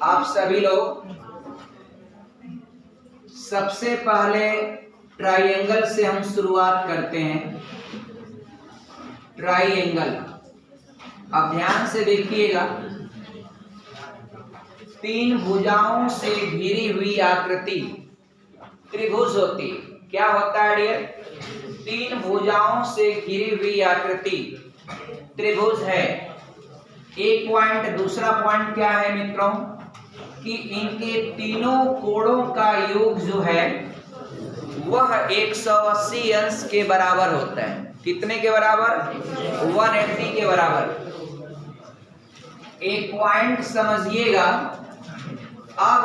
आप सभी लोग सबसे पहले ट्राइंगल से हम शुरुआत करते हैं। ट्राइंगल, अब ध्यान से देखिएगा। तीन भुजाओं से घिरी हुई आकृति त्रिभुज होती है। क्या होता है डियर? तीन भुजाओं से घिरी हुई आकृति त्रिभुज है। एक पॉइंट। दूसरा पॉइंट क्या है मित्रों कि इनके तीनों कोणों का योग जो है वह 180 अंश के बराबर होता है। कितने के बराबर? 180 के बराबर। एक पॉइंट समझिएगा। अब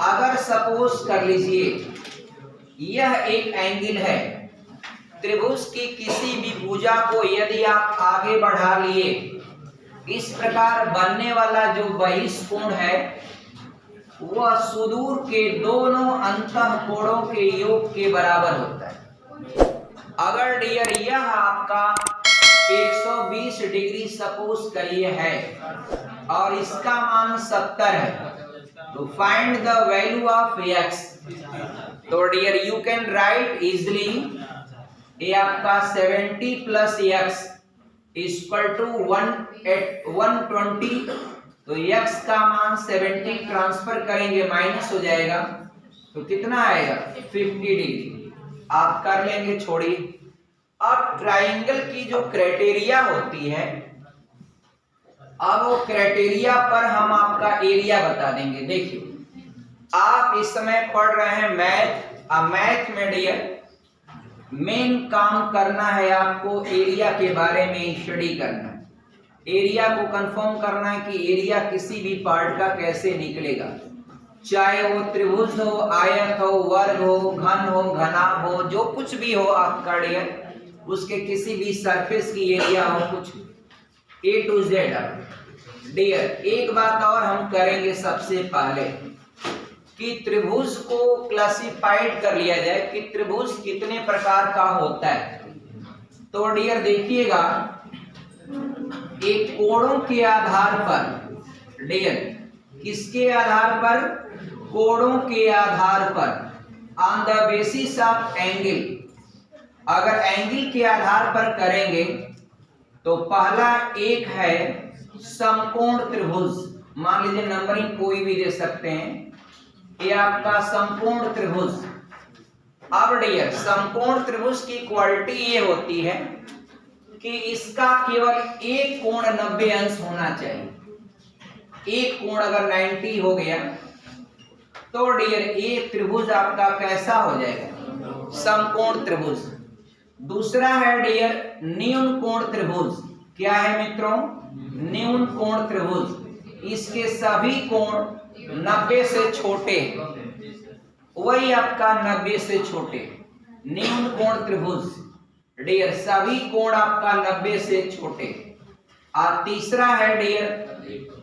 अगर सपोज कर लीजिए यह एक एंगल है, त्रिभुज की किसी भी भुजा को यदि आप आगे बढ़ा लिए, इस प्रकार बनने वाला जो बहिष्कोण है वह सुदूर के दोनों अंतः कोणों के योग के बराबर होता है। अगर डियर यह आपका 120 डिग्री सपोज करिए है और इसका मान 70 है, तो find the value of x। तो dear you can write easily ये आपका 70 प्लस x इक्वल टू 120। तो x का मान 70 ट्रांसफर करेंगे माइनस हो जाएगा, तो कितना आएगा? 50 डिग्री। आप कर लेंगे, छोड़िए। अब ट्राइंगल की जो क्राइटेरिया होती है, अब वो क्राइटेरिया पर हम आपका एरिया बता देंगे। देखिए, आप इस समय पढ़ रहे हैं मैथ। अब मैथ में डियर मेन काम करना है आपको एरिया के बारे में स्टडी करना है। एरिया को कंफर्म करना है कि एरिया किसी भी पार्ट का कैसे निकलेगा, चाहे वो त्रिभुज हो, आयत हो, वर्ग हो, घन हो, घनाभ हो, जो कुछ भी हो आपका डियर, उसके किसी भी सरफेस की एरिया हो, कुछ A to Z। डियर एक बात और हम करेंगे सबसे पहले कि त्रिभुज को क्लासिफाइड कर लिया जाए कि त्रिभुज कितने प्रकार का होता है। तो डियर देखिएगा, एक कोणों के आधार पर, डियर किसके आधार पर? कोणों के आधार पर, on the basis of angle. अगर एंगल के आधार पर करेंगे तो पहला एक है समकोण त्रिभुज। मान लीजिए नंबरिंग कोई भी दे सकते हैं, ये आपका समकोण त्रिभुज। अब डियर समकोण त्रिभुज की क्वालिटी ये होती है कि इसका केवल एक कोण 90 अंश होना चाहिए। एक कोण अगर 90 हो गया तो डियर एक त्रिभुज आपका कैसा हो जाएगा? समकोण त्रिभुज। दूसरा है डियर न्यून कोण त्रिभुज। क्या है मित्रों? न्यून कोण त्रिभुज। इसके सभी कोण 90 से छोटे, वही आपका 90 से छोटे न्यून कोण त्रिभुज। डियर सभी कोण आपका 90 से छोटे। और तीसरा है डियर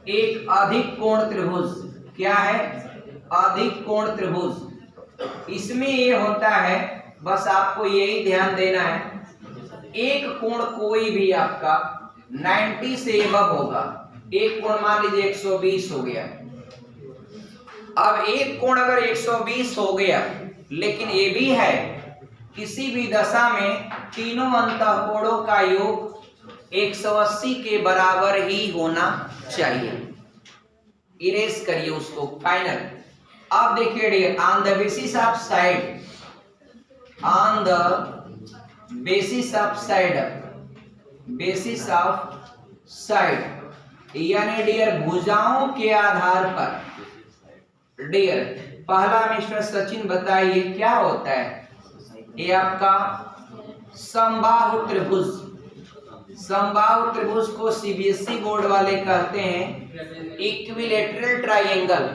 एक अधिक कोण त्रिभुज। क्या है? अधिक कोण त्रिभुज। इसमें ये होता है, बस आपको यही ध्यान देना है, एक कोण कोई भी आपका 90 से अबव होगा। एक कोण मान लीजिए 120 हो गया। अब एक कोण अगर 120 हो गया, लेकिन ये भी है किसी भी दशा में तीनों अंतःकोणों का योग 180 के बराबर ही होना चाहिए। इरेज करिए उसको, फाइनल। अब देखिए dear on the basis of side, on the basis of side, basis of side यानी डियर भुजाओं के आधार पर। डियर पहला मिस्टर सचिन बताइए क्या होता है? ये आपका समबाहु त्रिभुज। समबाहु त्रिभुज को सीबीएसई बोर्ड वाले कहते हैं इक्विलैटरल ट्रायंगल।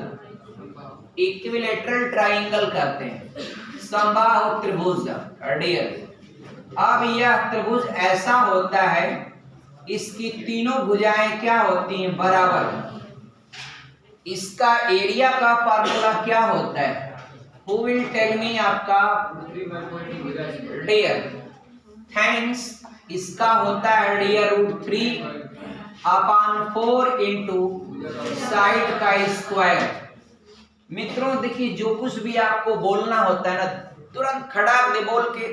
इक्विलैटरल ट्रायंगल कहते हैं समबाहु त्रिभुज। डियर अब यह त्रिभुज ऐसा होता है, इसकी तीनों भुजाएं क्या होती हैं? बराबर। इसका एरिया का फार्मूला क्या होता है? Who will tell me आपका? Dear thanks. इसका होता है डियर √3 अपॉन 4 इंटू साइड का स्क्वायर। मित्रों देखिए, जो कुछ भी आपको बोलना होता है ना, तुरंत खड़ाक दे बोल के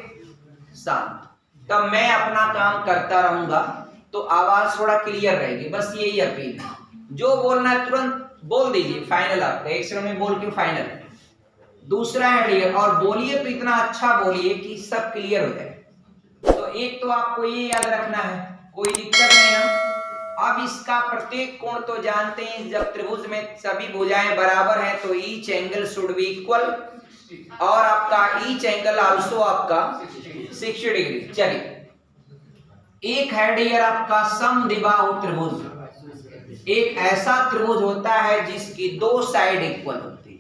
शांत। तब मैं अपना काम करता रहूंगा तो आवाज थोड़ा क्लियर रहेगी, बस यही अपील है। जो बोलना है तुरंत बोल दीजिए, फाइनल आपका एक सेकंड में बोल के फाइनल। दूसरा है डियर, और बोलिए तो इतना अच्छा बोलिए कि सब क्लियर हो जाए। तो एक तो आपको ये याद रखना है, कोई दिक्कत नहीं ना। अब इसका प्रत्येक कोण तो जानते हैं, जब त्रिभुज में सभी भुजाएं बराबर हैं तो each angle should be equal, और आपका ईच एंगल आल्सो आपका 60 डिग्री। चलिए, एक है डियर आपका समद्विबाहु त्रिभुज। एक ऐसा त्रिभुज होता है जिसकी दो साइड इक्वल होती है,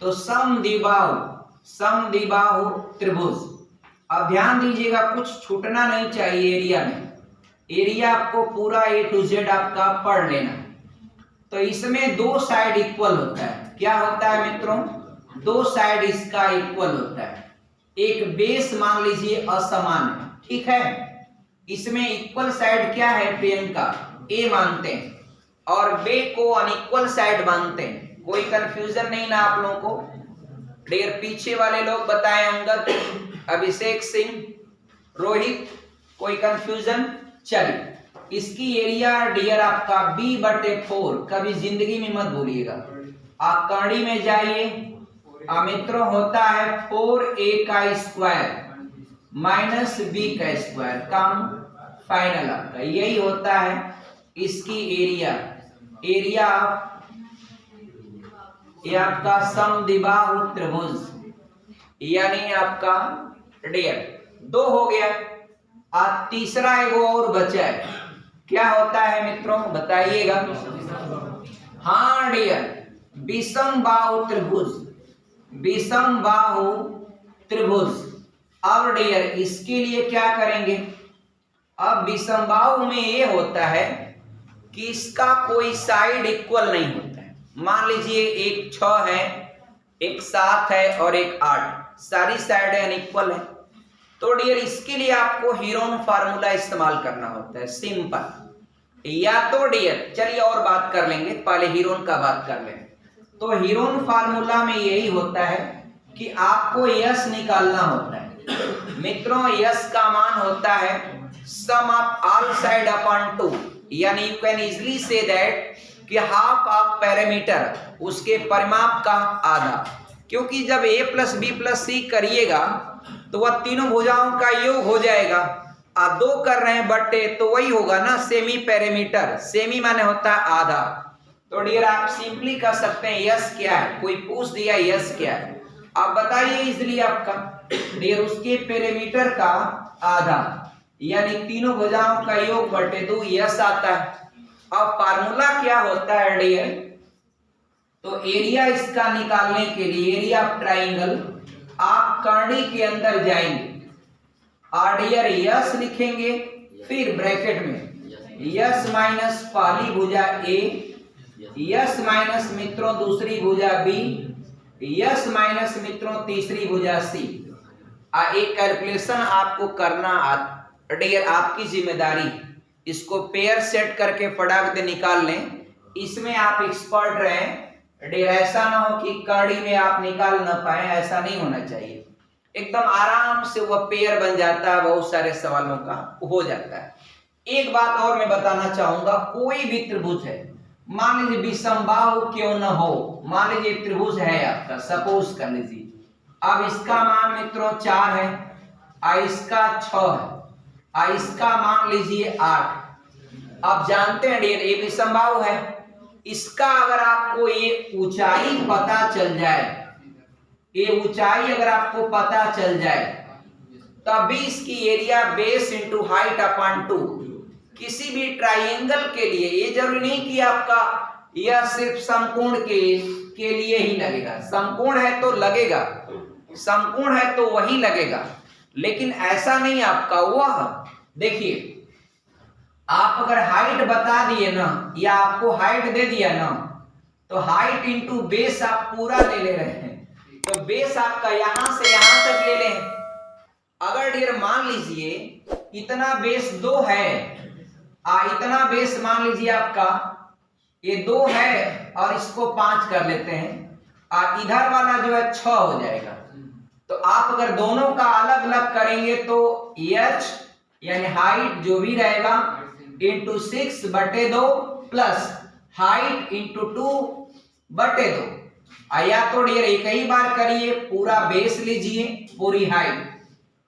तो समद्विबाहु त्रिभुज। अब ध्यान दीजिएगा, कुछ छूटना नहीं चाहिए एरिया में। एरिया आपको पूरा A to Z आपका पढ़ लेना। तो इसमें दो साइड इक्वल होता है। क्या होता है मित्रों? दो साइड इसका इक्वल होता है। एक बेस मान लीजिए असमान है, ठीक है। इसमें इक्वल साइड क्या है प्रियंका? A मानते हैं, और बे को अनइक्वल साइड मानते हैं। कोई कंफ्यूजन नहीं ना आप लोगों को? डेर पीछे वाले लोग बताएं, अंगद, अभिषेक सिंह, रोहित, कोई कंफ्यूजन? चलिए, इसकी एरिया डियर आपका B/4। कभी जिंदगी में मत भूलिएगा। आप कड़ी में जाइए, मित्रों होता है 4A का स्क्वायर माइनस B का स्क्वायर। काम फाइनल आपका यही होता है इसकी एरिया। एरिया ये आपका समद्विबाहु त्रिभुज, यानी आपका डियर दो हो गया। आज तीसरा एक और बचा है, क्या होता है मित्रों बताइएगा? हाँ डियर, विषम बाहु त्रिभुज। विषम बाहु त्रिभुज। अब डियर इसके लिए क्या करेंगे? अब विषम बाहु में ये होता है कि इसका कोई साइड इक्वल नहीं होता है। मान लीजिए एक 6 है, एक 7 है और एक 8, सारी साइड अनइक्वल है। तो डियर इसके लिए आपको हीरोन फार्मूला इस्तेमाल करना होता है, सिंपल। या तो डियर चलिए और बात कर लेंगे, पहले हीरोन का बात कर लेंगे। तो हीरोन फार्मूला में यही होता है कि आपको यस निकालना होता है। मित्रों यस का मान होता है सम ऑफ ऑल साइड अपॉन 2, यानी you can easily say that कि हाफ ऑफ पैरामीटर, उसके परिमाप का आधा। क्योंकि जब A + B + C करिएगा तो वह तीनों भुजाओं का योग हो जाएगा। आप दो कर रहे हैं बटे, तो वही होगा ना सेमी पैरामीटर। सेमी माने होता है आधा। तो डियर आप सिंपली कह सकते हैं यस क्या है? कोई पूछ दिया यस क्या है, आप बताइए इजीली आपका। डियर उसके पैरामीटर का आधा, यानी तीनों भुजाओं का योग बटे 2 यस आता है। अब फार्मूला क्या होता है डियर? तो एरिया इसका निकालने के लिए, एरिया ऑफ ट्राइंगल, आप कर्णी के अंदर जाएंगे और डियर यस लिखेंगे, फिर ब्रैकेट में यस माइनस पहली भुजा A, यस माइनस मित्रों दूसरी भुजा B, यस माइनस मित्रों तीसरी भुजा C। एक कैलकुलेशन आपको करना डियर आपकी जिम्मेदारी, इसको पेयर सेट करके फटाक दे निकाल लें। इसमें आप एक्सपर्ट रहें डियर, ऐसा ना हो कि कड़ी में आप निकाल ना पाए, ऐसा नहीं होना चाहिए। एकदम आराम से वह पेयर बन जाता है, बहुत सारे सवालों का हो जाता है। एक बात और मैं बताना चाहूंगा, कोई भी त्रिभुज है, मान लीजिए विषमबाहु क्यों न हो, मान लीजिए त्रिभुज है आपका, सपोज कर लीजिए। अब इसका मान मित्रों 4 है, इसका 6 है, इसका मान लीजिए 8। आप जानते हैं डियर ये विषमबाहु है। इसका अगर आपको ये ऊंचाई पता चल जाए, ये ऊंचाई अगर आपको पता चल जाए, तभी इसकी area base into height upon 2। किसी भी ट्राइंगल के लिए ये जरूरी नहीं कि आपका यह सिर्फ समकोण के लिए ही लगेगा। समकोण है तो लगेगा, समकोण है तो वही लगेगा, लेकिन ऐसा नहीं आपका वह। देखिए आप अगर हाइट बता दिए ना, या आपको हाइट दे दिया ना, तो हाइट इंटू बेस आप पूरा ले रहे हैं, तो बेस आपका यहां से यहां तक ले लें। अगर डियर मान लीजिए इतना बेस 2 है, इतना बेस मान लीजिए आपका ये 2 है और इसको 5 कर लेते हैं, इधर वाला जो है 6 हो जाएगा। तो आप अगर दोनों का अलग अलग करेंगे तो h यानी हाइट जो भी रहेगा इंटू 6/2 प्लस हाइट इंटू 2/2। या तो डियर एक ही बार करिए, पूरा बेस लीजिए, पूरी हाइट।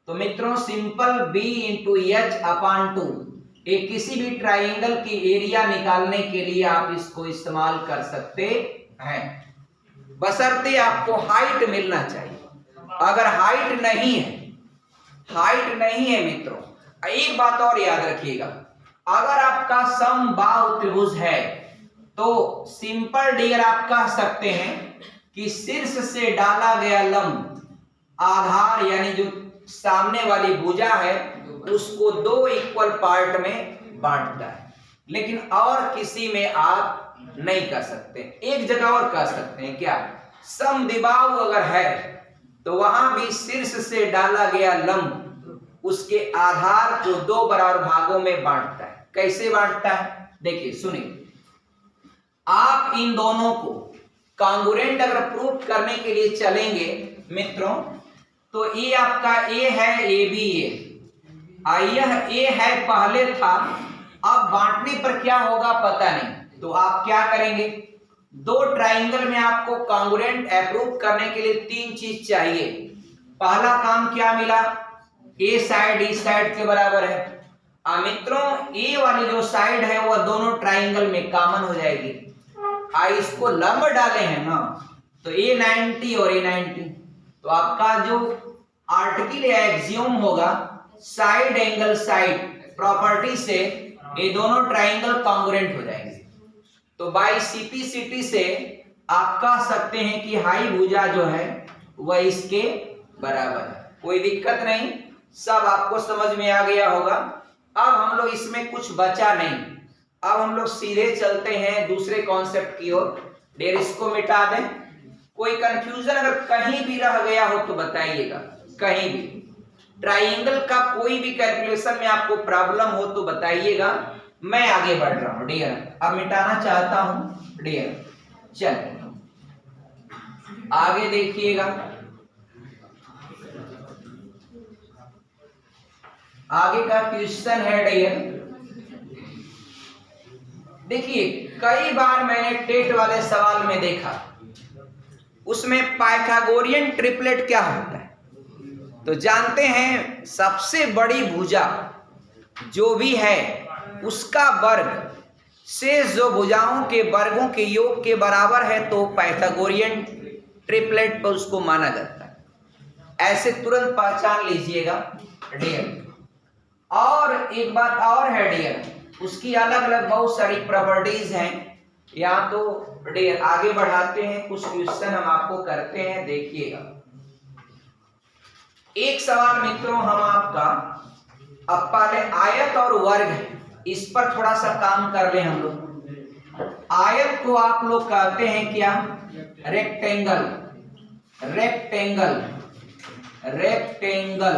तो मित्रों simple b into H upon 2 एक किसी भी ट्राइंगल की एरिया निकालने के लिए आप इसको इस्तेमाल कर सकते हैं, बशर्ते आपको हाइट मिलना चाहिए। अगर हाइट नहीं है मित्रों, एक बात और याद रखिएगा, अगर आपका समबाहु त्रिभुज है तो सिंपल डियर आप कह सकते हैं कि शीर्ष से डाला गया लंब आधार यानी जो सामने वाली भुजा है उसको 2 इक्वल पार्ट में बांटता है। लेकिन और किसी में आप नहीं कर सकते। एक जगह और कर सकते हैं, क्या? समद्विबाहु अगर है तो वहां भी शीर्ष से डाला गया लंब उसके आधार को 2 बराबर भागों में बांटता है। कैसे बांटता है देखिए, सुनिए। आप इन दोनों को कॉन्ग्रुएंट अगर प्रूफ करने के लिए चलेंगे मित्रों, तो ये आपका ए है, ए बी यह ए है पहले था, अब बांटने पर क्या होगा पता नहीं। तो आप क्या करेंगे, 2 ट्राइंगल में आपको कॉन्ग्रुएंट अप्रूव करने के लिए 3 चीज चाहिए। पहला काम क्या मिला, ए साइड इस साइड के बराबर है। मित्रों ए वाली जो साइड है वह दोनों ट्राइंगल में कॉमन हो जाएगी। इसको लंब डाले हैं ना, तो ए 90 और ए 90, तो आपका जो आर्टिकल या एक्सियोम होगा साइड एंगल साइड प्रॉपर्टी से ये दोनों ट्राइंगल कॉन्ग्रुएंट हो जाएंगे। तो बाय सीपीसीटी से आप कह सकते हैं कि हाई भुजा जो है वह इसके बराबर है। कोई दिक्कत नहीं, सब आपको समझ में आ गया होगा। अब हम लोग इसमें कुछ बचा नहीं, अब हम लोग सीधे चलते हैं दूसरे कॉन्सेप्ट की ओर। डेर इसको मिटा दें। कोई कंफ्यूजन अगर कहीं भी रह गया हो तो बताइएगा, कहीं भी ट्राइंगल का कोई भी कैलकुलेशन में आपको प्रॉब्लम हो तो बताइएगा। मैं आगे बढ़ रहा हूं डियर, अब मिटाना चाहता हूं डियर। चलिए आगे देखिएगा, आगे का क्वेश्चन है डियर। देखिए कई बार मैंने टेट वाले सवाल में देखा, उसमें पाइथागोरियन ट्रिपलेट क्या होता है। तो जानते हैं सबसे बड़ी भुजा जो भी है उसका वर्ग शेष जो भुजाओं के वर्गों के योग के बराबर है, तो पाइथागोरियन ट्रिपलेट पर उसको माना जाता है। ऐसे तुरंत पहचान लीजिएगा डियर। और एक बात और है डियर, उसकी अलग अलग बहुत सारी प्रॉपर्टीज हैं। या तो डियर आगे बढ़ाते हैं, कुछ क्वेश्चन हम आपको करते हैं, देखिएगा। एक सवाल मित्रों हम आपका, अब पहले आयत और वर्ग है, इस पर थोड़ा सा काम कर ले हम लोग। आयत को आप लोग कहते हैं क्या, रेक्टेंगल। रेक्टेंगल रेक्टेंगल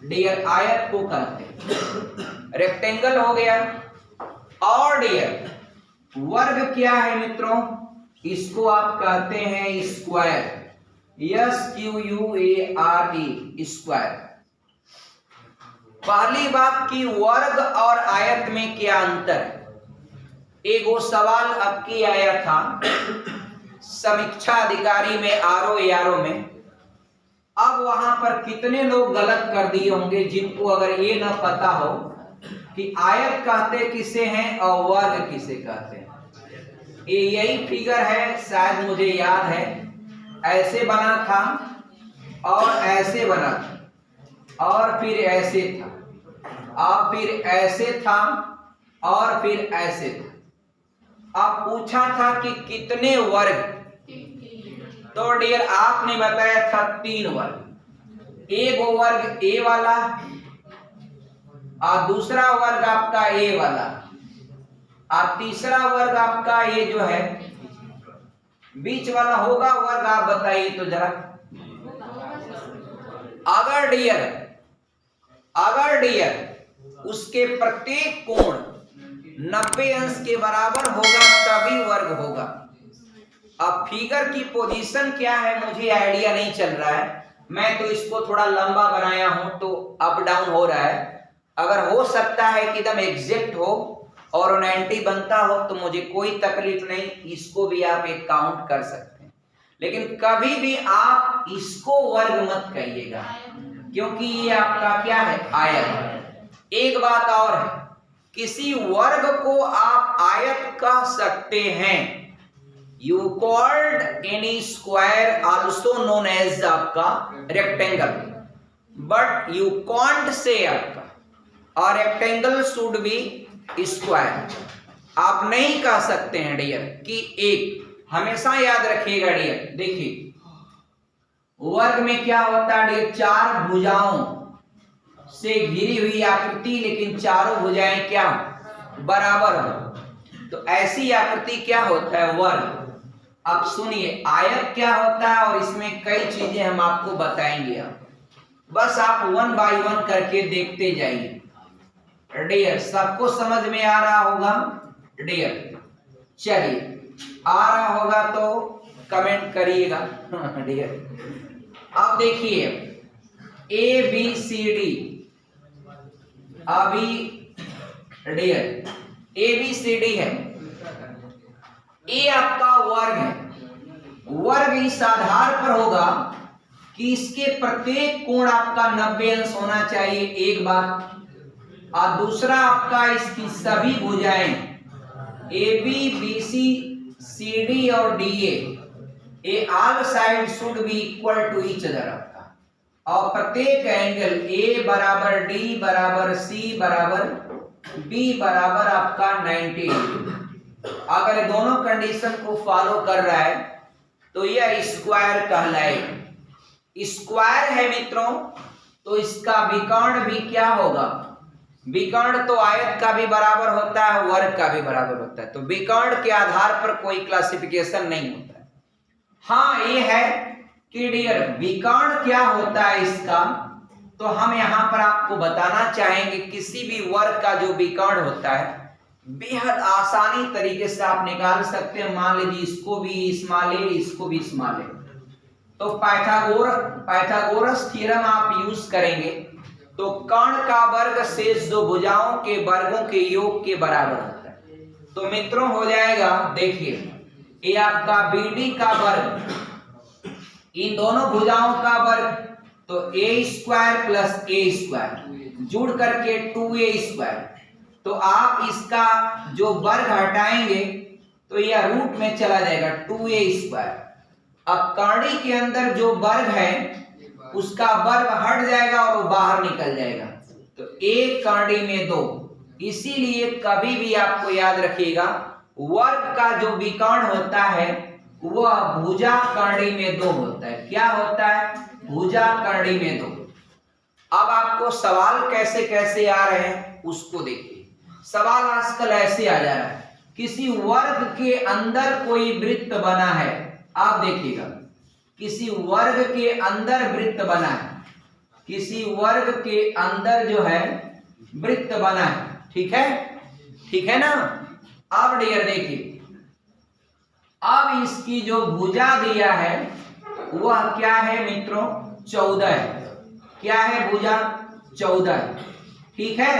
डियर आयत को कहते हैं, रेक्टेंगल हो गया। और डियर वर्ग क्या है मित्रों, इसको आप कहते हैं स्क्वायर। SQUARE square. पहली बात की वर्ग और आयत में क्या अंतर है। एक वो सवाल आपकी आया था समीक्षा अधिकारी में, आरओ में। अब वहां पर कितने लोग गलत कर दिए होंगे जिनको अगर ये ना पता हो कि आयत कहते किसे हैं और वर्ग किसे कहते हैं। ये यही फिगर है, शायद मुझे याद है, ऐसे बना था और ऐसे बना था और फिर ऐसे था और फिर ऐसे था और फिर ऐसे था। अब पूछा था कि कितने वर्ग, तो डियर आपने बताया था 3 वर्ग। एक वर्ग ए वाला और दूसरा वर्ग आपका ए वाला और तीसरा वर्ग आपका ये जो है बीच वाला होगा वर्ग। आप बताइए तो जरा। अगर डियर उसके प्रत्येक कोण 90 अंश के बराबर होगा तभी वर्ग होगा। अब फिगर की पोजीशन क्या है मुझे आइडिया नहीं चल रहा है, मैं तो इसको थोड़ा लंबा बनाया हूं तो अप डाउन हो रहा है। अगर हो सकता है कि एकदम एग्जैक्ट हो और 90 बनता हो तो मुझे कोई तकलीफ नहीं, इसको भी आप एक काउंट कर सकते हैं। लेकिन कभी भी आप इसको वर्ग मत कहिएगा क्योंकि ये आपका क्या है, आयत। एक बात और है, किसी वर्ग को आप आयत कह सकते हैं। You called any square also known as आपका rectangle, but you can't say आपका और रेक्टेंगल शुड बी स्क्वायर। आप नहीं कह सकते हैं डियर कि एक, हमेशा याद रखिएगा डियर। देखिए वर्ग में क्या होता है डियर, चार भुजाओं से घिरी हुई आकृति, लेकिन चारों भुजाएं क्या बराबर हो, तो ऐसी आकृति क्या होता है, वर्ग। अब सुनिए आयत क्या होता है और इसमें कई चीजें हम आपको बताएंगे। अब बस आप 1 बाय 1 करके देखते जाइए डियर। सबको समझ में आ रहा होगा डियर? चलिए आ रहा होगा तो कमेंट करिएगा डियर। अब देखिए ए बी सी डी, अभी dear A B C D है। ए आपका वर्ग है। वर्ग इस आधार पर होगा कि इसके प्रत्येक कोण आपका 90 अंश होना चाहिए, एक बात। और दूसरा आपका इसकी सभी भुजाएं A B B C C D और D A all side should be equal to each other आपका। और प्रत्येक एंगल ए बराबर डी बराबर सी बराबर बी बराबर आपका 90 डिग्री। अगर दोनों कंडीशन को फॉलो कर रहा है तो यह स्क्वायर कहलाएगा। स्क्वायर है मित्रों तो इसका विकर्ण भी क्या होगा, विकर्ण तो आयत का भी बराबर होता है, वर्ग का भी बराबर होता है, तो विकर्ण के आधार पर कोई क्लासिफिकेशन नहीं होता है। हाँ ये है कि डियर विकर्ण क्या होता है इसका, तो हम यहाँ पर आपको बताना चाहेंगे किसी भी वर्ग का जो विकर्ण होता है बेहद आसानी तरीके से आप निकाल सकते हैं। मान लीजिए इसको भी इस्माले, इसको भी इस्माले, तो पाइथागोरस थ्योरम आप यूज करेंगे तो कर्ण का वर्ग शेष दो भुजाओं के वर्गों के योग के बराबर होता है। तो मित्रों हो जाएगा, देखिए ये आपका बीडी का वर्ग, इन दोनों भुजाओं का वर्ग, तो ए स्क्वायर प्लस ए स्क्वायर जुड़ करके 2a स्क्वायर। तो आप इसका जो वर्ग हटाएंगे तो यह रूट में चला जाएगा 2a स्क्वायर। अब कर्णी के अंदर जो वर्ग है उसका वर्ग हट जाएगा और वो बाहर निकल जाएगा, तो एक कर्णी में 2। इसीलिए कभी भी आपको याद रखिएगा वर्ग का जो विकर्ण होता है वह भुजा कर्णी में 2 होता है। क्या होता है, भुजा कर्णी में 2। अब आपको सवाल कैसे कैसे आ रहे हैं उसको देखिए। सवाल आजकल ऐसे आ जा रहा है, किसी वर्ग के अंदर कोई वृत्त बना है, आप देखिएगा किसी वर्ग के अंदर वृत्त बना है, किसी वर्ग के अंदर जो है वृत्त बना है, ठीक है, ठीक है ना। अब डियर देखिए, अब इसकी जो भुजा दिया है वह क्या है मित्रों, 14 है। क्या है, भुजा 14 है, ठीक है।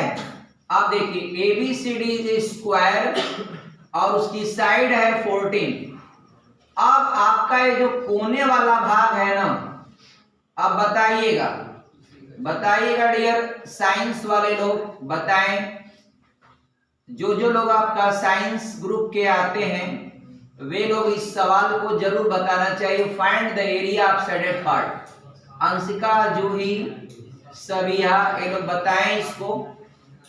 अब देखिए A B C D is square और उसकी साइड है 14। अब आपका ये जो कोने वाला भाग है ना, अब बताइएगा, बताइएगा डियर साइंस वाले लोग बताएं, जो लोग आपका साइंस ग्रुप के आते हैं वे लोग इस सवाल को जरूर बताना चाहिए। Find the area of shaded part. Anshika, Juhi, Sabia, ये लोग बताएं इसको,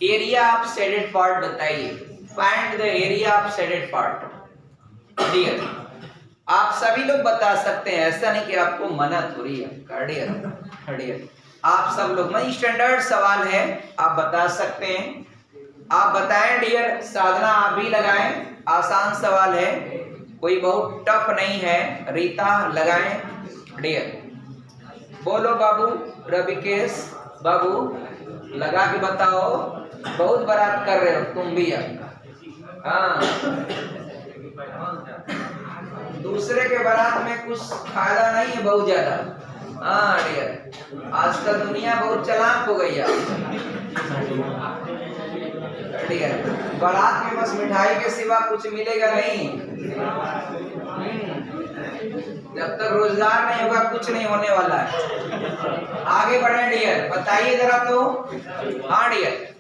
एरिया ऑफ शेडेड पार्ट बताइए। Find the area of shaded part dear. आप सभी लोग बता सकते हैं, ऐसा नहीं कि आपको मना थोड़ी है डियर। आप सब लोग, मैं स्टैंडर्ड सवाल है, आप बता सकते हैं। आप बताएं डियर, साधना आप भी लगाएं, आसान सवाल है, कोई बहुत टफ नहीं है। रीता लगाएं डियर, बोलो बाबू, रविकेश बाबू लगा के बताओ, बहुत बारात कर रहे हो तुम भी। आपका हाँ, दूसरे के बारात में कुछ फायदा नहीं है, बहुत ज्यादा। हाँ डियर, आजकल दुनिया बहुत चालाक हो गई है डियर। बारात में बस मिठाई के सिवा कुछ मिलेगा नहीं। जब तक रोजगार नहीं होगा कुछ नहीं होने वाला है। आगे बढ़े डियर, बताइए जरा तो। हाँ डियर,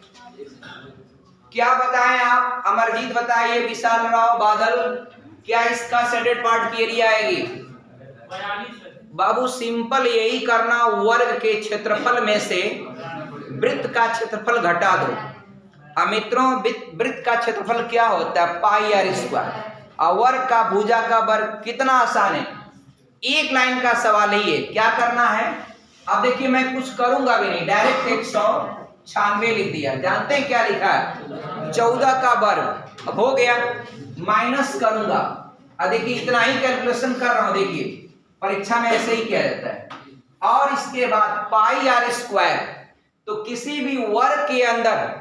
क्या बताएं आप? अमरजीत बताइए, विशाल राव, बादल, क्या इसका शेडेड पार्ट की एरिया आएगी? बाबू सिंपल यही करना, वर्ग के क्षेत्रफल में से वृत्त का क्षेत्रफल घटा दो। अब मित्रों, वृत्त का क्षेत्रफल क्या होता है? पाई आर स्क्वायर। और वर्ग का भुजा का वर्ग, कितना आसान है, एक लाइन का सवाल ही है। क्या करना है? अब देखिए, मैं कुछ करूंगा भी नहीं, डायरेक्ट 196 लिख दिया। जानते हैं क्या लिखा है? 14 का वर्ग। अब हो गया, माइनस करूंगा। अब देखिए, इतना ही कैलकुलेशन कर रहा हूं। देखिए, परीक्षा में ऐसे ही किया जाता है। और इसके बाद पाई आर स्क्वायर। तो किसी भी वर्ग के अंदर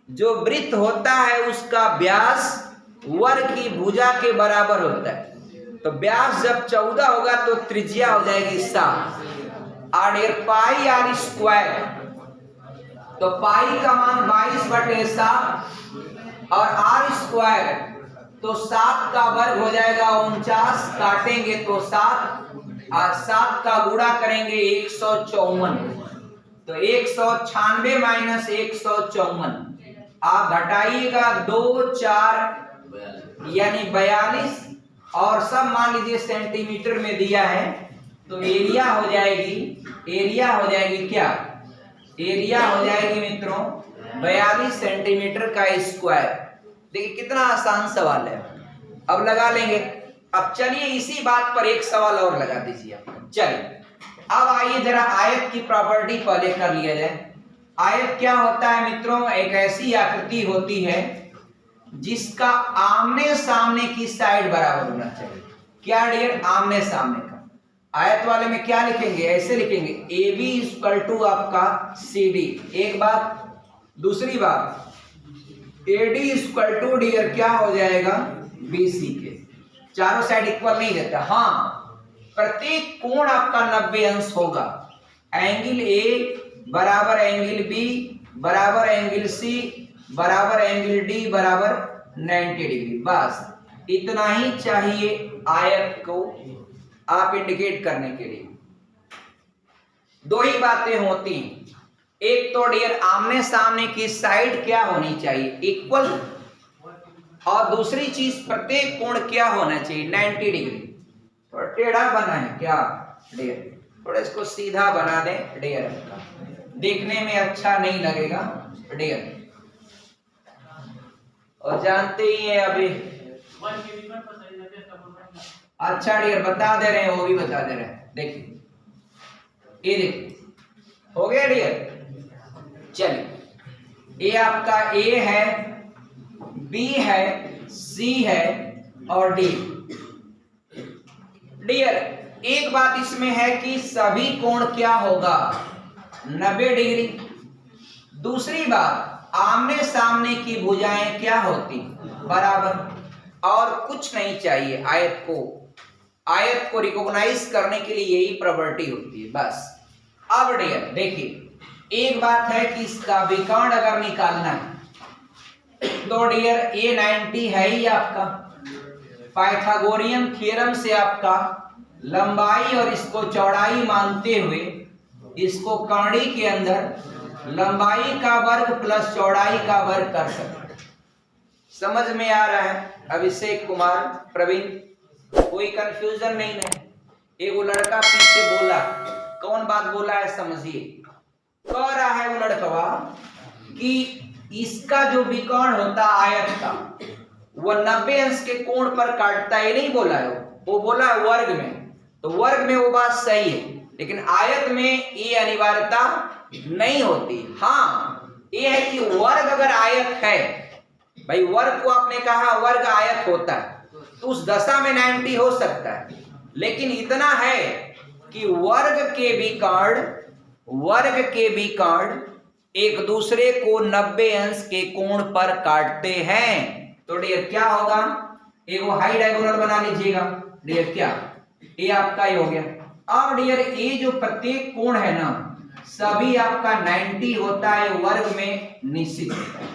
जो वृत्त होता है उसका व्यास वर्ग की भुजा के बराबर होता है। तो व्यास जब 14 होगा तो त्रिज्या हो जाएगी 7। और पाई आर स्क्वायर, तो पाई का मान 22/7 और आर स्क्वायर, तो 7 का वर्ग हो जाएगा 49। काटेंगे तो 7 और 7 का गुणा करेंगे 154। तो 196 माइनस 154, आप घटाइएगा 2 4 यानी 42, और सब मान लीजिए सेंटीमीटर में दिया है। तो एरिया हो जाएगी क्या? एरिया हो जाएगी मित्रों 42 सेंटीमीटर का स्क्वायर। देखिए कितना आसान सवाल है। अब लगा लेंगे। अब चलिए इसी बात पर एक सवाल और लगा दीजिए। चलिए अब आइए जरा आयत की प्रॉपर्टी पहले कर लिया जाए। आयत क्या होता है मित्रों? एक ऐसी आकृति होती है जिसका आमने सामने की साइड बराबर होना चाहिए। क्या डियर? आमने सामने का। आयत वाले में क्या लिखेंगे? ऐसे लिखेंगे, ए बी इक्वल टू आपका सी डी। एक बात। दूसरी बात, A D equal to dear क्या हो जाएगा? बी सी के। चारों साइड इक्वल नहीं रहता। हाँ, प्रत्येक कोण आपका 90 अंश होगा। एंगल ए बराबर एंगल बी बराबर एंगल सी बराबर एंगल डी बराबर 90 डिग्री। बस इतना ही चाहिए आयत को आप इंडिकेट करने के लिए। दो ही बातें होती हैं। एक तो डियर आमने सामने की साइड क्या होनी चाहिए? इक्वल। और दूसरी चीज प्रत्येक कोण क्या होना चाहिए? 90 डिग्री। थोड़ा टेढ़ा बना है क्या डियर? थोड़ा इसको सीधा बना दें डियर, देखने में अच्छा नहीं लगेगा डियर। और जानते ही हैं अभी। अच्छा डियर, बता दे रहे हैं, वो भी बता दे रहे हैं। देखिए ये देखिए, हो गया डियर। चलिए, ये आपका ए है, बी है, सी है और डी। डियर एक बात इसमें है कि सभी कोण क्या होगा? 90 डिग्री। दूसरी बात, आमने सामने की भुजाएं क्या होती? बराबर। और कुछ नहीं चाहिए। आयत को रिकॉग्नाइज करने के लिए यही प्रॉपर्टी होती है बस। अब डियर देखिए, एक बात है कि इसका विकर्ण अगर निकालना है तो डियर ए 90 है ही आपका। पाइथागोरियन थ्योरम से आपका लंबाई और इसको चौड़ाई मानते हुए इसको कर्ण के अंदर लंबाई का वर्ग प्लस चौड़ाई का वर्ग कर सकते। समझ में आ रहा है? अभिषेक कुमार, प्रवीण, कोई कंफ्यूजन नहीं है। एक वो लड़का पीछे बोला, कौन बात बोला है समझिए। कह रहा है वो लड़कवा कि इसका जो विकर्ण होता आयत का वो 90 अंश के कोण पर काटता है। नहीं बोला है वो बोला है वर्ग में। तो वर्ग में वो बात सही है, लेकिन आयत में ये अनिवार्यता नहीं होती। हाँ, ये है कि वर्ग अगर आयत है, भाई वर्ग को आपने कहा वर्ग आयत होता है, तो उस दशा में 90 हो सकता है। लेकिन इतना है कि वर्ग के विकर्ण एक दूसरे को 90 अंश के कोण पर काटते हैं। तो डियर क्या होगा, एक वो हाई डायगोनल बना लीजिएगा डियर, क्या ये आपका ये हो गया। अब डियर ये जो प्रत्येक कोण है ना सभी आपका 90 होता है वर्ग में निश्चित होता है,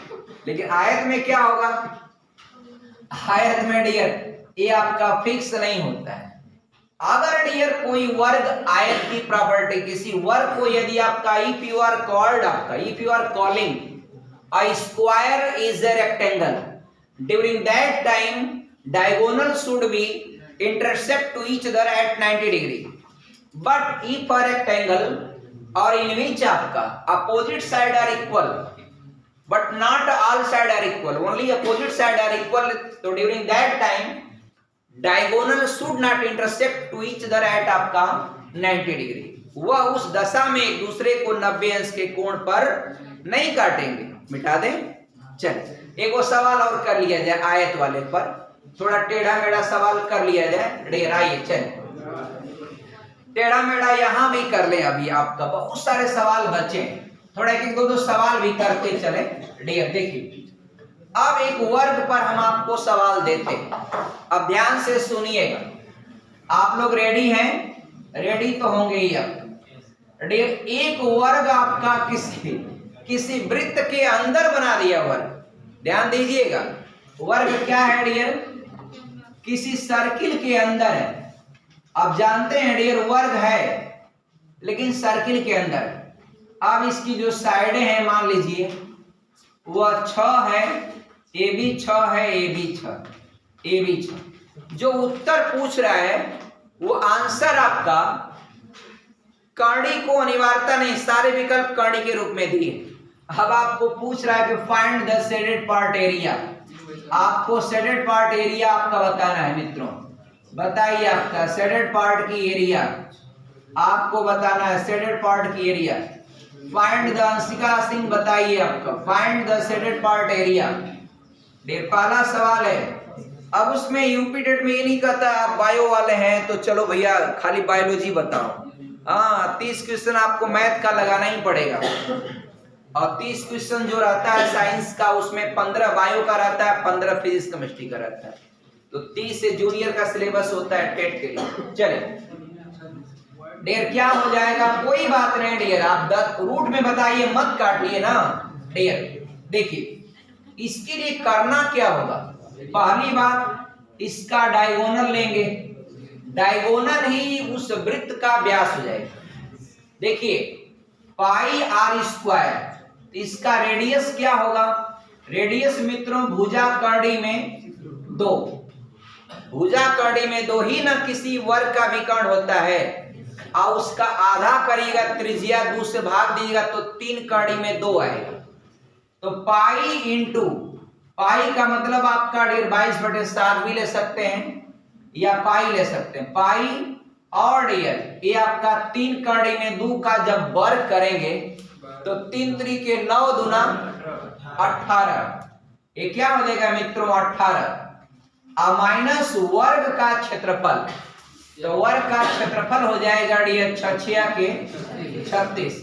लेकिन आयत में क्या होगा, आयत में डियर ये आपका फिक्स नहीं होता है। अगर डियर कोई वर्ग आयत की प्रॉपर्टी, किसी वर्ग को यदि आपका if you are calling a square is a rectangle, during that time diagonal should be intersect to each other at 90 degree, but if a rectangle or in which आपका opposite side are equal but not all side are equal, only opposite side are equal, so during that time diagonal should not intersect to each other at आपका 90 degree, वह उस दशा में एक दूसरे को 90 अंश के कोण पर नहीं काटेंगे। मिटा दें। चल एक वो सवाल और कर लिया जाए आयत वाले पर, थोड़ा टेढ़ा मेढ़ा सवाल कर लिया जाए डियर, आइए चल टेढ़ा मेढ़ा यहां भी कर ले। अभी आपका बहुत सारे सवाल बचे, थोड़ा एक दो सवाल भी करते चले डियर। देखिए अब एक वर्ग पर हम आपको सवाल देते हैं, अब ध्यान से सुनिएगा। आप लोग रेडी हैं? रेडी तो होंगे ही अब डियर। एक वर्ग आपका किसी वृत्त के अंदर बना दिया वर्ग, ध्यान दीजिएगा। वर्ग क्या है डियर? किसी सर्किल के अंदर है। आप जानते हैं डियर वर्ग है लेकिन सर्किल के अंदर। अब इसकी जो साइडें हैं मान लीजिए वह 6 है, ए भी 6 है, ए भी 6, ए भी 6। जो उत्तर पूछ रहा है वो आंसर आपका कर्णी को अनिवार्यता नहीं, सारे विकल्प कर्णी के रूप में दिए। अब आपको पूछ रहा है कि find the shaded part area, आपको शेडेड पार्ट एरिया आपका बताना है मित्रों। बताइए आपका शेडेड पार्ट की एरिया आपको बताना है, शेडेड पार्ट की area. Find the, Anshika Singh बताइए आपका, find the shaded part area. पहला सवाल है। अब उसमें यूपीटेट में ये नहीं कहता आप बायो वाले हैं तो चलो भैया खाली बायोलॉजी बताओ। हाँ 30 क्वेश्चन आपको मैथ का लगाना ही पड़ेगा, और 30 क्वेश्चन जो रहता है साइंस का उसमें 15 बायो का रहता है, 15 फिजिक्स केमिस्ट्री का रहता है, तो 30 से जूनियर का सिलेबस होता है टेट के लिए। चले डियर क्या हो जाएगा, कोई बात नहीं डियर, आप रूट में बताइए, मत काटिए ना डियर। देखिए इसके लिए करना क्या होगा, पहली बात इसका डायगोनल लेंगे, डायगोनल ही उस वृत्त का व्यास हो जाएगा। देखिए पाई आर स्क्वायर, इसका रेडियस क्या होगा, रेडियस मित्रों भुजा कर्णी में 2, भुजा कर्णी में 2 ही ना किसी वर्ग का विकर्ण होता है, और उसका आधा करिएगा त्रिज्या 2 से भाग दीजिएगा तो 3 कर्णी में 2 आएगा। तो पाई इंटू, पाई का मतलब आपका 22/7 भी ले सकते हैं या पाई ले सकते हैं, पाई और डियर ये आपका 3 कर्णी में 2 का जब वर्ग करेंगे तो 3 त्रिके 9 दूना 18, ये क्या हो जाएगा मित्रों 18 और माइनस वर्ग का क्षेत्रफल, तो वर्ग का क्षेत्रफल हो जाएगा डियर 6 के 36।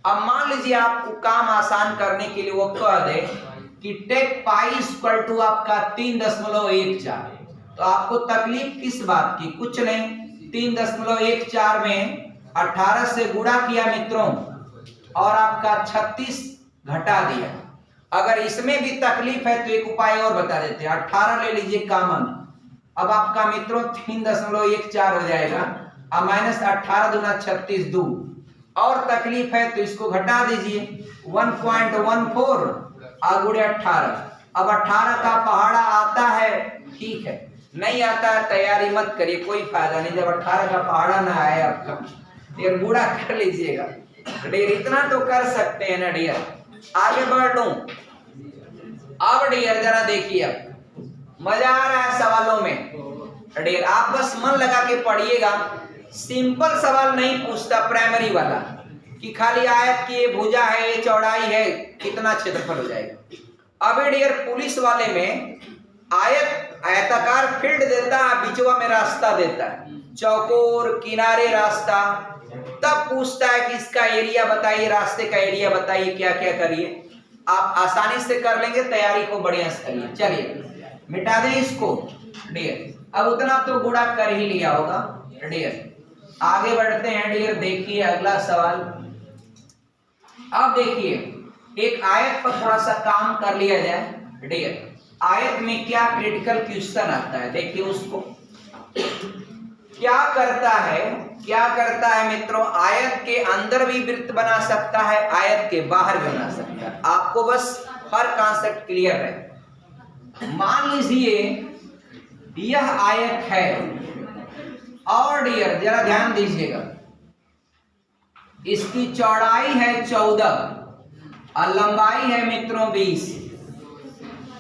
अब मान लीजिए आपको काम आसान करने के लिए वो कह दे कि टेक पाई इक्वल टू आपका 3.14, तो आपको तकलीफ किस बात की, कुछ नहीं, 3.14 में 18 से गुणा किया मित्रों और आपका 36 घटा दिया। अगर इसमें भी तकलीफ है तो एक उपाय और बता देते हैं, 18 ले लीजिए कॉमन, अब आपका मित्रों 3.14 हो जाएगा और माइनस 18 दूना 36 2, और तकलीफ है तो इसको घटा दीजिए 1.14 और गुणे 18। अब 18 का पहाड़ा आता है ठीक है, नहीं आता है तैयारी मत करिए, कोई फायदा नहीं, जब 18 का पहाड़ा ना आए आपका डियर गुणा कर लीजिएगा डियर, इतना तो कर सकते हैं ना डियर। आगे बढ़ लूं, अब डियर जरा देखिए, अब मजा आ रहा है सवालों में डियर, आप बस मन लगा के पढ़िएगा। सिंपल सवाल नहीं पूछता प्राइमरी वाला कि खाली आयत की ये भुजा है, ये चौड़ाई है, कितना क्षेत्रफल हो जाएगा। अब डियर पुलिस वाले में आयताकार फील्ड देता है, बीचवा में रास्ता देता है, चौकोर किनारे रास्ता, तब पूछता है कि इसका एरिया बताइए, रास्ते का एरिया बताइए, क्या क्या करिए। आप आसानी से कर लेंगे, तैयारी को बढ़िया से करिए। चलिए मिटा दें इसको डियर। अब उतना तो गुणा कर ही लिया होगा डियर। आगे बढ़ते हैं डियर, देखिए अगला सवाल। अब देखिए एक आयत पर थोड़ा सा काम कर लिया जाए डियर। आयत में क्या क्रिटिकल क्वेश्चन आता है, देखिए उसको क्या करता है मित्रों। आयत के अंदर भी वृत्त बना सकता है, आयत के बाहर भी बना सकता है। आपको बस हर कॉन्सेप्ट क्लियर है। मान लीजिए यह आयत है और डियर जरा ध्यान दीजिएगा, इसकी चौड़ाई है 14 और लंबाई है मित्रों 20।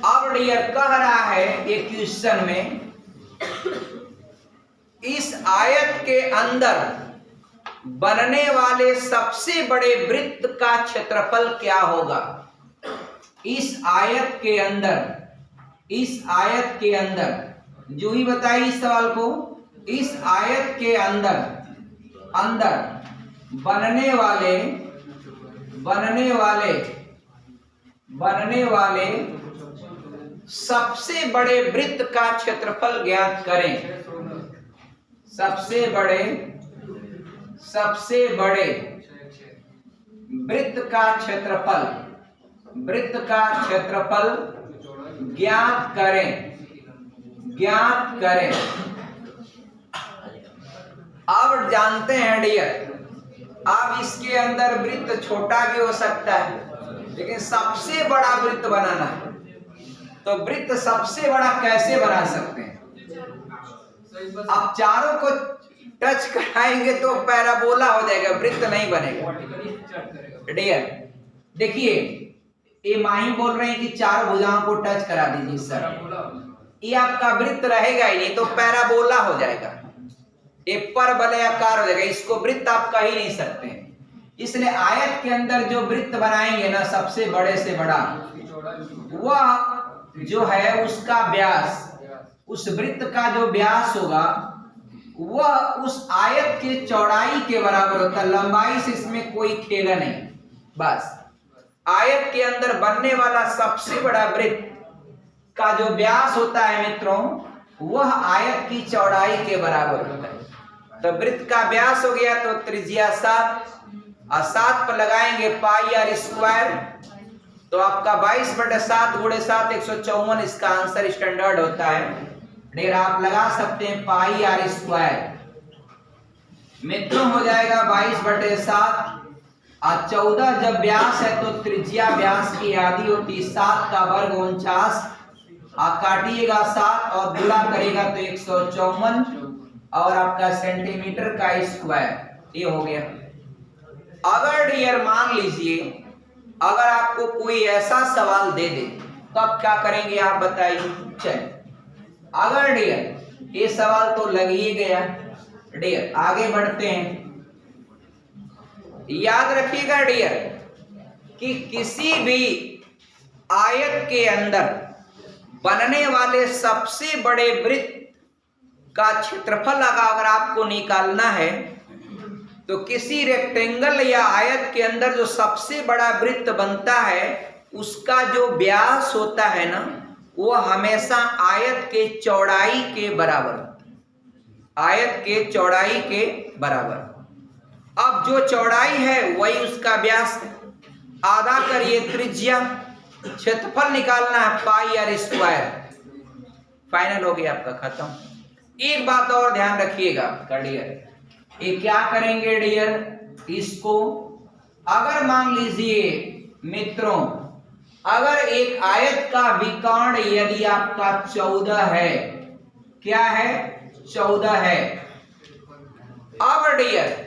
अब डियर कह रहा है ये क्वेश्चन में, इस आयत के अंदर बनने वाले सबसे बड़े वृत्त का क्षेत्रफल क्या होगा। इस आयत के अंदर जो ही बताइए इस सवाल को, इस आयत के अंदर बनने वाले सबसे बड़े वृत्त का क्षेत्रफल ज्ञात करें। सबसे बड़े वृत्त का क्षेत्रफल ज्ञात करें। अब जानते हैं डियर, अब इसके अंदर वृत्त छोटा भी हो सकता है, लेकिन सबसे बड़ा वृत्त बनाना है तो वृत्त सबसे बड़ा कैसे बना सकते हैं। अब चारों को टच कराएंगे तो पैराबोला हो जाएगा, वृत्त नहीं बनेगा डियर। देखिए ये माही बोल रहे हैं कि चार भुजाओं को टच करा दीजिए सर, ये आपका वृत्त रहेगा ही नहीं, तो पैराबोला हो जाएगा, ये परवलयाकार हो जाएगा, इसको वृत्त आप कह ही नहीं सकते। इसलिए आयत के अंदर जो वृत्त बनाएंगे ना सबसे बड़े से बड़ा, वह जो है उसका व्यास, उस वृत्त का जो व्यास होगा वह उस आयत के चौड़ाई के बराबर होता है। लंबाई से इसमें कोई खेल नहीं, बस आयत के अंदर बनने वाला सबसे बड़ा वृत्त का जो व्यास होता है मित्रों, वह आयत की चौड़ाई के बराबर होता है। तो वृत्त का व्यास हो गया तो त्रिज्या 7 और 7 पर लगाएंगे पाई आर स्क्वायर, तो आपका 22/7 × 7 154 इसका आंसर स्टैंडर्ड होता है। डेर आप लगा सकते हैं पाई आर स्क्वायर मित्रों हो जाएगा 22/7 और 14 जब व्यास है तो त्रिज्या व्यास की आधी होती, 7 का वर्ग 49 और काटिएगा 7 और गुणा करेगा तो 154 और आपका सेंटीमीटर का स्क्वायर, ये हो गया। अगर डियर मान लीजिए अगर आपको कोई ऐसा सवाल दे दे तो आप क्या करेंगे आप बताइए। चलिए अगर डियर ये सवाल तो लग ही गया डियर, आगे बढ़ते हैं। याद रखिएगा डियर कि किसी भी आयत के अंदर बनने वाले सबसे बड़े वृत्त का क्षेत्रफल अगर आपको निकालना है तो किसी रेक्टेंगल या आयत के अंदर जो सबसे बड़ा वृत्त बनता है उसका जो व्यास होता है ना, वो हमेशा आयत के चौड़ाई के बराबर, आयत के चौड़ाई के बराबर। अब जो चौड़ाई है वही उसका व्यास है, आधा करिए त्रिज्या, क्षेत्रफल निकालना है पाई आर स्क्वायर, फाइनल हो गया आपका खत्म। एक बात और ध्यान रखिएगा डियर, ये क्या करेंगे डियर, इसको अगर मान लीजिए मित्रों अगर एक आयत का विकर्ण यदि आपका 14 है, क्या है 14 है। अब डियर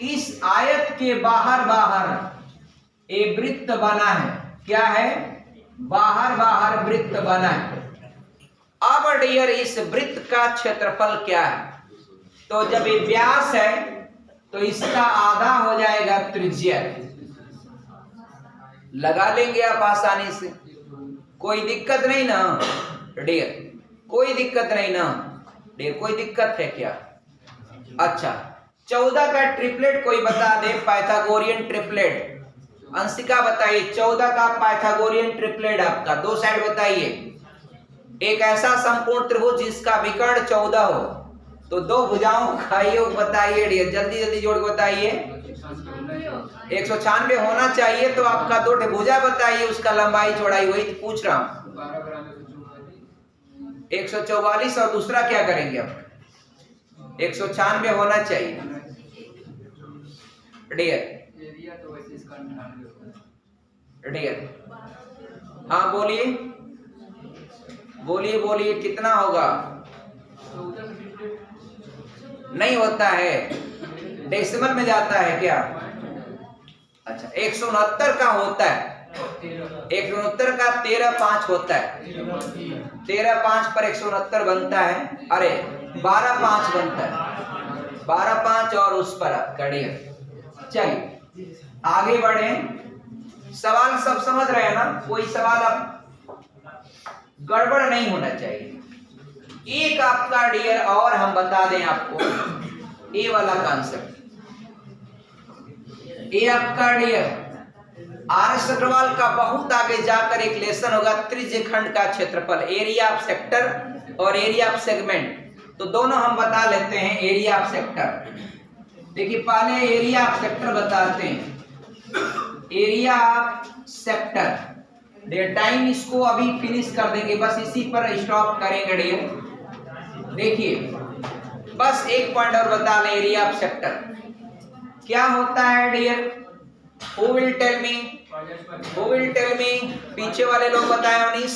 इस आयत के बाहर एक वृत्त बना है, क्या है बाहर वृत्त बना है। अब डियर इस वृत्त का क्षेत्रफल क्या है, तो जब ये व्यास है तो इसका आधा हो जाएगा त्रिज्या, लगा लेंगे आप आसानी से, कोई दिक्कत नहीं ना डियर, कोई दिक्कत नहीं ना डियर, कोई दिक्कत है क्या। अच्छा 14 का ट्रिपलेट कोई बता दे, पाइथागोरियन ट्रिपलेट। अंशिका बताइए 14 का पाइथागोरियन ट्रिपलेट आपका, दो साइड बताइए एक ऐसा समकोण त्रिभुज जिसका विकर्ण 14 हो, तो दो भुजाओं का योग बताइए डियर, जल्दी जल्दी जोड़ के बताइए। 196 होना चाहिए, तो आपका दो भुजा बताइए, उसका लंबाई चौड़ाई, वही पूछ रहा हूं। 144 और दूसरा क्या करेंगे आप? 196 होना चाहिए डियर। हाँ बोलिए बोलिए बोलिए, कितना होगा? नहीं होता है, डेसिमल में जाता है क्या? अच्छा 169 का होता है, 169 का 13 5 होता है, 13 5 पर 169 बनता है। अरे 12 5 बनता है, 12 5 और उस पर कड़ियर। चलिए आगे बढ़े, सवाल सब समझ रहे हैं ना? कोई सवाल अब गड़बड़ नहीं होना चाहिए। एक आपका डियर और हम बता दें आपको, ए वाला कॉन्सेप्ट, ये आपका डियर आर.एस. अग्रवाल का बहुत आगे जाकर एक लेसन होगा, त्रिज्य खंड का क्षेत्रफल, एरिया ऑफ सेक्टर और एरिया ऑफ सेगमेंट। तो दोनों हम बता लेते हैं। एरिया ऑफ सेक्टर, देखिए पहले एरिया ऑफ सेक्टर बताते हैं। Area of sector dear, time इसको अभी फिनिश कर देंगे, बस इसी पर स्टॉप करेंगे डियर। देखिए बस एक पॉइंट और बता लें, एरिया ऑफ सेक्टर क्या होता है dear? Who will tell me? Who will tell me? पीछे वाले लोग बताएं, अनीस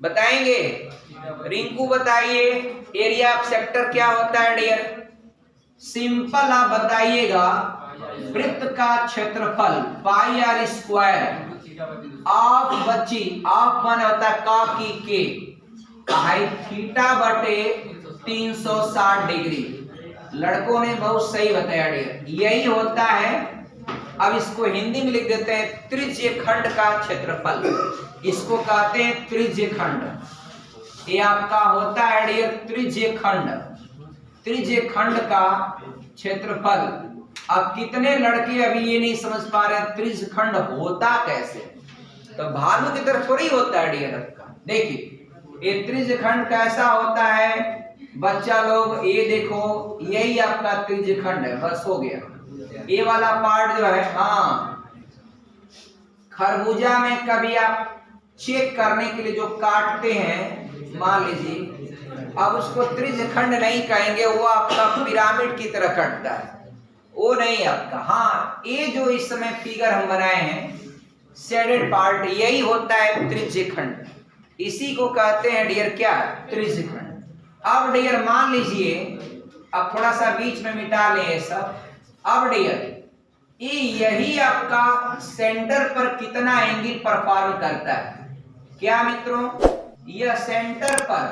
बताएंगे, रिंकू बताइए। एरिया ऑफ सेक्टर क्या होता है डियर? सिंपल आप बताइएगा, वृत्त का क्षेत्रफल पाई आर स्क्वायर ऑफ बच्ची, ऑफ मान होता है का की के, हाइट थीटा बटे 360 डिग्री। लड़कों ने बहुत सही बताया डियर, यही होता है। अब इसको हिंदी में लिख देते हैं, त्रिज्य खंड का क्षेत्रफल, इसको कहते हैं त्रिज्य खंड। ये आपका होता है डियर त्रिज्य खंड, त्रिज्य खंड का क्षेत्रफल। अब कितने लड़के अभी ये नहीं समझ पा रहे हैं त्रिज्य खंड होता कैसे? तो भालू की तरह थोड़ी होता है डियर आपका। देखिए ये त्रिज्य खंड कैसा होता है बच्चा लोग, ये देखो यही आपका त्रिज्य खंड है, बस हो गया। ये वाला पार्ट जो है, हाँ खरबूजा में कभी आप चेक करने के लिए जो काटते हैं, मान लीजिए, अब उसको त्रिज्य खंड नहीं कहेंगे, वो आपका पिरामिड की तरह कटता है, वो नहीं आपका। हाँ ये जो इस समय फिगर हम बनाए हैं शेडेड पार्ट, यही होता है त्रिज्य खंड, इसी को कहते हैं डियर क्या? त्रिज्य खंड। अब डियर मान लीजिए, अब थोड़ा सा बीच में मिटा लें ये सब। अब डियर यही आपका सेंटर पर कितना एंगल परफॉर्म करता है? क्या मित्रों? यह सेंटर पर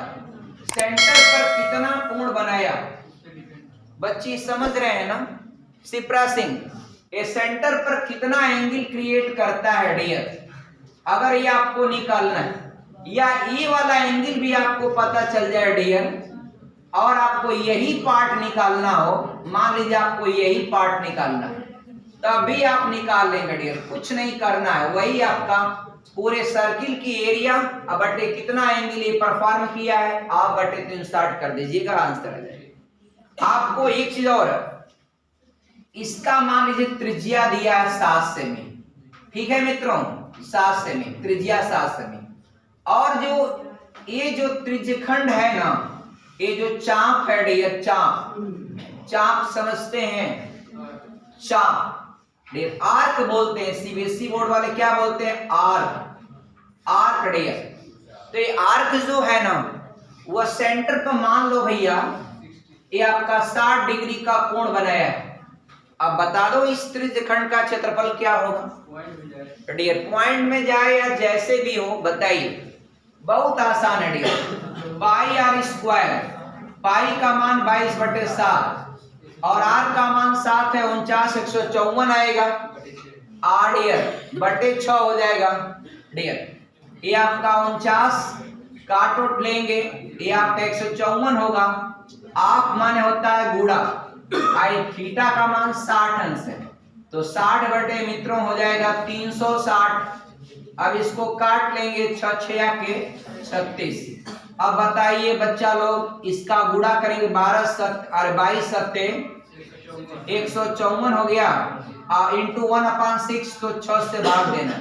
कितना कोण बनाया? बच्ची समझ रहे हैं ना? शिप्रा सिंह, ये सेंटर पर कितना एंगल क्रिएट करता है डियर? अगर ये आपको निकालना है, या ये वाला एंगल भी आपको पता चल जाए डियर, और आपको यही पार्ट निकालना हो, मान लीजिए आपको यही पार्ट निकालना है, तभी आप निकाल लेंगे डियर, कुछ नहीं करना है। वही आपका पूरे सर्किल की एरिया अब बटे कितना एंगल ये परफॉर्म किया है, आप बटे 360 कर दीजिएगा, आंसर आ जाएगा। आपको एक चीज और, इसका मान लीजिए त्रिज्या दिया है 7 सेमी, ठीक है मित्रों, 7 सेमी त्रिज्या, 7 सेमी। और जो ये जो त्रिज्यखंड है ना, ये जो चाप है डियर, चाप समझते हैं, चाप डियर आर्क बोलते हैं, सीबीएसई बोर्ड वाले क्या बोलते हैं? Arc dear. तो ये आर्क जो है ना, वह सेंटर पर मान लो भैया ये आपका 60 डिग्री का कोण बनाया है। अब बता दो इस त्रिज्यखंड का क्षेत्रफल क्या होगा डियर? पॉइंट में जाए या जैसे भी हो बताइए, बहुत आसान है डियर। पाई आर स्क्वायर, पाई का मान 22/7 और आर का मान 7 है, 49 154 आएगा, आर डियर बटे 6 हो जाएगा डियर। ये आपका 49 काट लेंगे, ये आपका 154 होगा। आप माने होता है गुणा, आई थीटा का मान 60 अंश है, तो 60 बटे मित्रों हो जाएगा 360। अब इसको काट लेंगे, 6 6 के 36। अब बताइए बच्चा लोग, इसका गुणा करेंगे 12 और 22 सत्ते 154 हो गया, इंटू 1/6, तो 6 से भाग देना।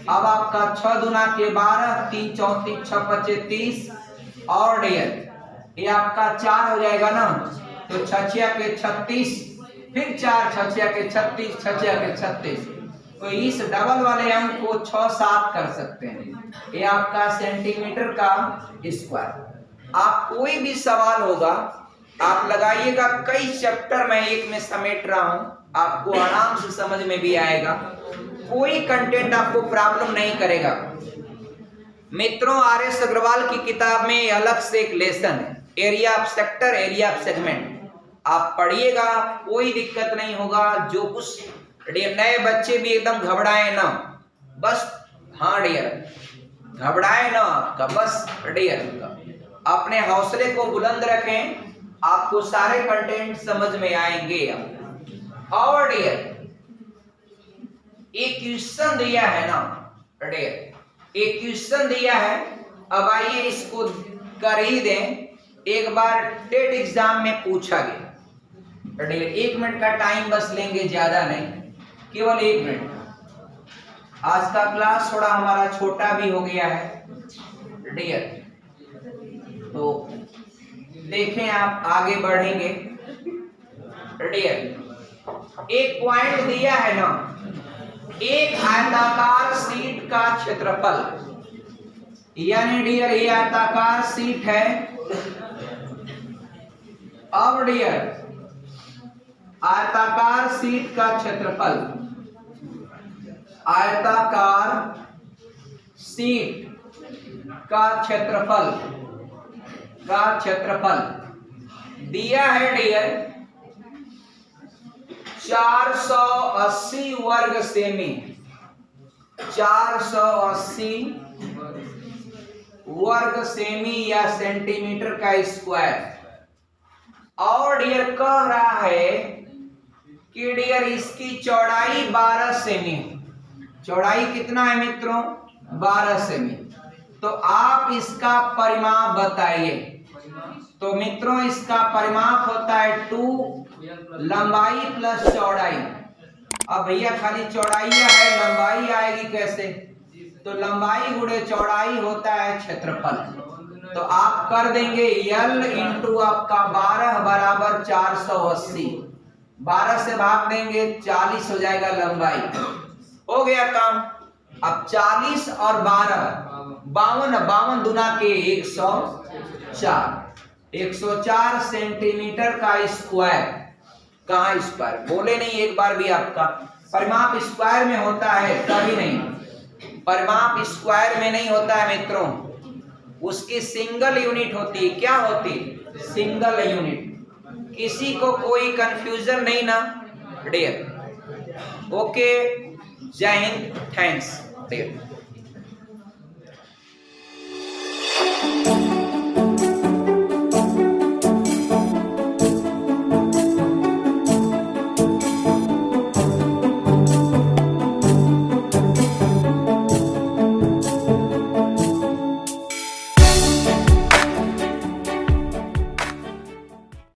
अब आपका 6 दूना के 12, 3 34 6 25 30, और डियर ये आपका 4 हो जाएगा ना, तो 6 6 के 36, फिर 4 6 6 के 36, 6 6 के 36। तो इस डबल वाले अंक को 6 7 कर सकते हैं। ये आपका सेंटीमीटर का स्क्वायर। आप कोई भी सवाल होगा आप लगाइएगा, कई चैप्टर मैं एक में समेट रहा हूं, आपको आराम से समझ में भी आएगा, कोई कंटेंट आपको प्रॉब्लम नहीं करेगा। मित्रों, आर.एस. अग्रवाल की किताब में अलग से एक लेसन है, area of sector, area of segment. आप पढ़िएगा, कोई दिक्कत नहीं होगा। जो कुछ नए बच्चे भी एकदम घबराए ना, बस हाँ डियर, घबराए ना आपका, बस डियर अपने हौसले को बुलंद रखें, आपको सारे कंटेंट समझ में आएंगे। और डियर एक क्वेश्चन दिया है ना डियर, एक क्वेश्चन दिया है, अब आइए इसको कर ही दें। एक बार टेट एग्जाम में पूछा गया डियर, 1 मिनट का टाइम बस लेंगे, ज्यादा नहीं, केवल 1 मिनट। आज का क्लास थोड़ा हमारा छोटा भी हो गया है डियर, तो देखें आप आगे बढ़ेंगे डियर। एक पॉइंट दिया है ना, एक आयताकार शीट का क्षेत्रफल, यानी डियर ये आयताकार शीट है। अब डियर आयताकार शीट का क्षेत्रफल, आयताकार शीट का क्षेत्रफल दिया है डियर 480 वर्ग सेमी, 480 वर्ग सेमी या सेंटीमीटर का स्क्वायर। और डियर कह रहा है कि डियर इसकी चौड़ाई 12 सेमी, चौड़ाई कितना है मित्रों, 12 सेमी। तो आप इसका परिमाप बताइए। तो मित्रों इसका परिमाप होता है 2 लंबाई प्लस चौड़ाई। अब भैया खाली चौड़ाई है, लंबाई आएगी कैसे, तो लंबाई गुणे चौड़ाई होता है क्षेत्रफल। तो आप कर देंगे L इंटू आपका 12 बराबर 480, 12 से भाग देंगे 40 हो जाएगा लंबाई, हो गया काम। अब 40 और 12 52, 52 दुना के 104, 104 सेंटीमीटर का स्क्वायर। कहाँ स्क्वायर बोले नहीं एक बार भी, आपका परिमाप स्क्वायर में होता है, कभी नहीं, परिमाप स्क्वायर में नहीं होता है मित्रों, उसकी सिंगल यूनिट होती है। क्या होती, सिंगल यूनिट। किसी को कोई कंफ्यूजन नहीं ना डियर। ओके, जय हिंद, थैंक्स डियर।